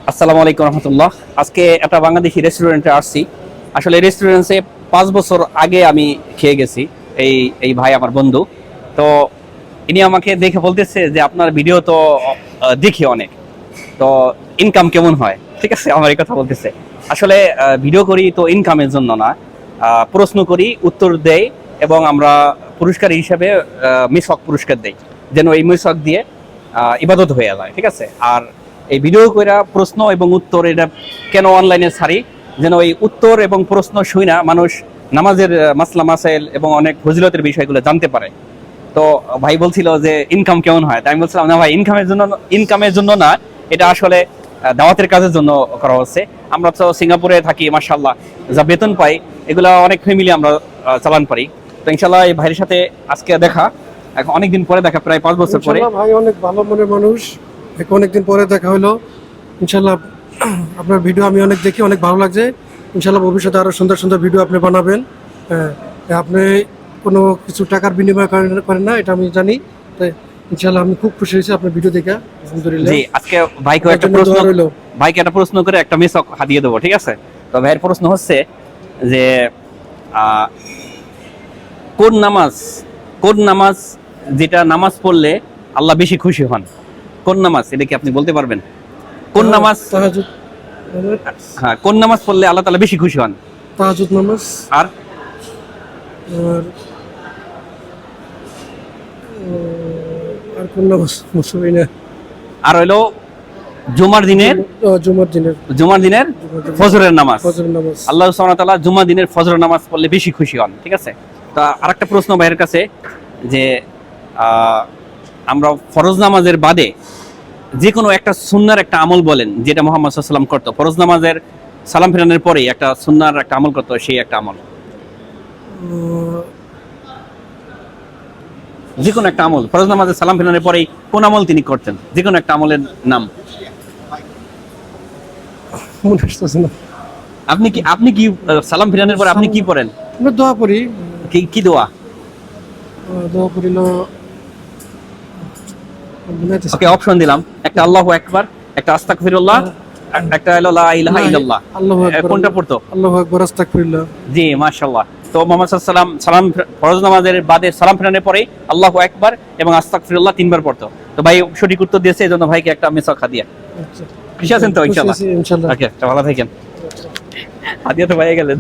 আসসালামু আলাইকুম রহমতুল্লাহ। আজকে একটা বাংলাদেশি রেস্টুরেন্টে আসছি। আসলে রেস্টুরেন্টে 5 বছর আগে আমি খেয়ে গেছি। এই এই ভাই আমার বন্ধু। তো ইনি আমাকে দেখে বলতেছে যে আপনার ভিডিও তো দেখি অনেক, তো ইনকাম কেমন হয়? ঠিক আছে, আমার এই কথা বলতেছে। আসলে ভিডিও করি তো ইনকামের জন্য না, প্রশ্ন করি, উত্তর দেই, এবং আমরা পুরস্কার হিসাবে মিসওয়াক পুরস্কার দেই, যেন এই মিসওয়াক দিয়ে ইবাদত হয়ে যায়। ঠিক আছে। আর এই ভিডিও কইরা প্রশ্ন এবং উত্তর এটা কেন অনলাইনে ছাড়ি, যেন এই উত্তর এবং প্রশ্ন শুই না মানুষ নামাজের মাসলা মাসাইল এবং অনেক ফজিলতের বিষয়গুলো জানতে পারে। তো ভাই বলছিল যে ইনকাম কেমন হয়, তাই আমি বলছিলাম না ভাই, ইনকামের জন্য না, এটা আসলে দাওয়াতের কাজের জন্য করা হচ্ছে। আমরা তো সিঙ্গাপুরে থাকি, মাশাআল্লাহ, যা বেতন পাই এগুলা অনেক ফ্যামিলি আমরা চালান পারি। তো ইনশাআল্লাহ এই ভাইয়ের সাথে আজকে দেখা, এখন অনেকদিন পরে দেখা, প্রায় 5 বছর পরে। ভাই অনেক ভালো মনের মানুষ, অনেকদিন পরে দেখা হলো। ইনশাল্লাহ আপনার ভিডিও আমি অনেক দেখি, অনেক ভালো লাগছে। ইনশাল্লাহ ভবিষ্যতে আরো সুন্দর সুন্দর ভিডিও আপনি বানাবেন। আপনি কোনো কিছু টাকার বিনিময় করেন না, এটা আমি জানি। তাই ইনশাল্লাহ আমি খুব খুশি হয়েছি আপনার ভিডিও দেখে, আলহামদুলিল্লাহ। জি, আজকে ভাইকে একটা প্রশ্ন করে একটা মিসওয়াক হাদিয়ে দেবো, ঠিক আছে? তো ভাইয়ের প্রশ্ন হচ্ছে যে কোন নামাজ যেটা নামাজ পড়লে আল্লাহ বেশি খুশি হন? কোন নামাজ, এটা কি আপনি বলতে পারবেন? কোন নামাজ? তাহাজ্জুদ। হ্যাঁ, কোন নামাজ পড়লে আল্লাহ তাআলা বেশি খুশি হন? তাহাজ্জুদ নামাজ। আর আর কোন নামাজ মুসলিম না? আর হইলো জুমার দিনের ফজরের নামাজ। আল্লাহ সুবহানাহু ওয়া তাআলা জুমার দিনের ফজরের নামাজ পড়লে বেশি খুশি হন। ঠিক আছে। তো আরেকটা প্রশ্ন ভাইয়ের কাছে, যে আমরা ফরজ নামাজের বাদে যে কোনো একটা সুন্নার একটা আমল বলেন যেটা মুহাম্মদ সাল্লাল্লাহু আলাইহি ওয়াসাল্লাম করতো, ফরজ নামাজের সালাম ফেরানোর পরেই একটা সুন্নার একটা আমল করতো, সেই একটা আমল, যে কোনো একটা আমল, ফরজ নামাজের সালাম ফেরানোর পরেই কোন আমল তিনি করতেন? যে কোনো একটা আমলের নাম মনে আসতেছে না। আপনি কি সালাম ফেরানোর পরে আপনি কি পড়েন? আমরা দোয়া করি। কি দোয়া? দোয়া করিল, ওকে, অপশন দিলাম, একটা আল্লাহু আকবার, একটা আস্তাগফিরুল্লাহ, একটা হলো লা ইলাহা ইল্লাল্লাহ। আল্লাহু আকবার। কোনটা পড়তো? আল্লাহু আকবার, আস্তাগফিরুল্লাহ। জি, মাশাআল্লাহ। তো মুহাম্মদ সাল্লাল্লাহু আলাইহি ওয়াসাল্লাম সালাম ফরজ নামাজের বাদে সালাম ফেরানোর পরে আল্লাহু আকবার এবং আস্তাগফিরুল্লাহ 3 বার পড়তো। তো ভাই সঠিক উত্তর দিয়েছে, এজন্য ভাইকে একটা মিসওয়াক হাদিয়া। আচ্ছা, খুশি আছেন তো? ইনশাআল্লাহ। ইনশাআল্লাহ। ওকে, ভালো থাকেন। হাদিয়া তো পেয়ে গেলেন।